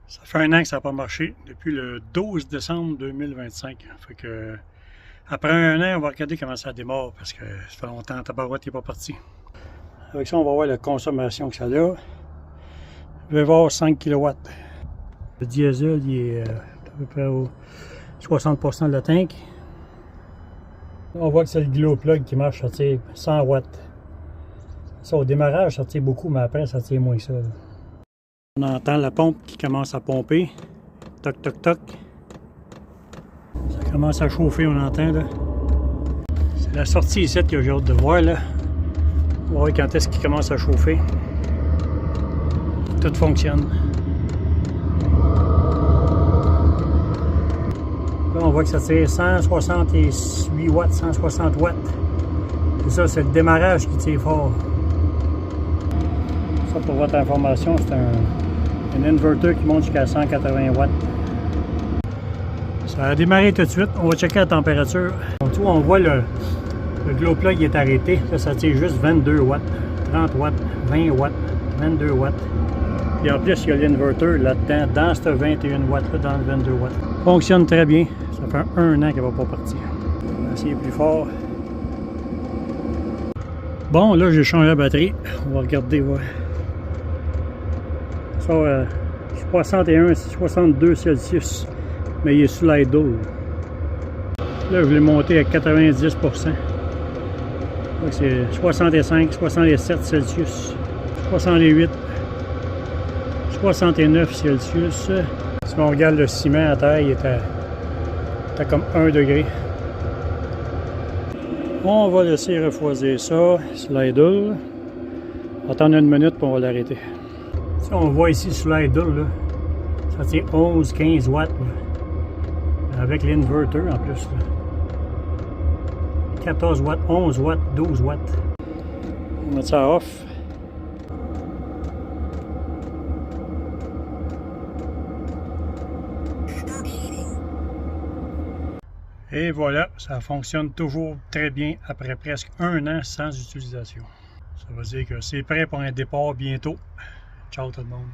Ça fait un an que ça n'a pas marché, depuis le 12 décembre 2025. Fait que, après un an, on va regarder comment ça démarre, parce que ça fait longtemps que Tabarouette n'est pas parti. Avec ça, on va voir la consommation que ça a. Je vais voir 5 kW. Le diesel, il est à peu près au 60% de la tank. On voit que c'est le glow plug qui marche, ça tire 100 watts. Ça, au démarrage, ça tire beaucoup, mais après, ça tire moins que ça. On entend la pompe qui commence à pomper. Toc, toc, toc. Ça commence à chauffer, on entend là. C'est la sortie ici que j'ai hâte de voir là. On va voir quand est-ce qu'il commence à chauffer. Tout fonctionne. Là, on voit que ça tire 168 watts, 160 watts. C'est ça, c'est le démarrage qui tire fort. Ça, pour votre information, c'est un inverter qui monte jusqu'à 180 watts. Ça a démarré tout de suite. On va checker la température. En tout, on voit le glow plug est arrêté. Là, ça tire juste 22 watts, 30 watts, 20 watts, 22 watts. Et en plus, il y a l'inverter là-dedans, dans ce 21 watts-là, dans le 22 watts. Fonctionne très bien. Ça fait un an qu'elle ne va pas partir. On va essayer plus fort. Bon, là, j'ai changé la batterie. On va regarder, ouais. Ça, 61, 62 Celsius. Mais il est sous l'idle. Là, je l'ai monté à 90%. Donc, c'est 65, 67 Celsius. 68. 69 Celsius. Si on regarde le ciment à terre, il est à comme 1 degré. On va laisser refroidir ça, l'idle. Attendre une minute puis on va l'arrêter. Si on voit ici sur l'idle, ça tient 11-15 watts. Là, avec l'inverter en plus. Là. 14 watts, 11 watts, 12 watts. On va mettre ça off. Et voilà, ça fonctionne toujours très bien après presque un an sans utilisation. Ça veut dire que c'est prêt pour un départ bientôt. Ciao tout le monde.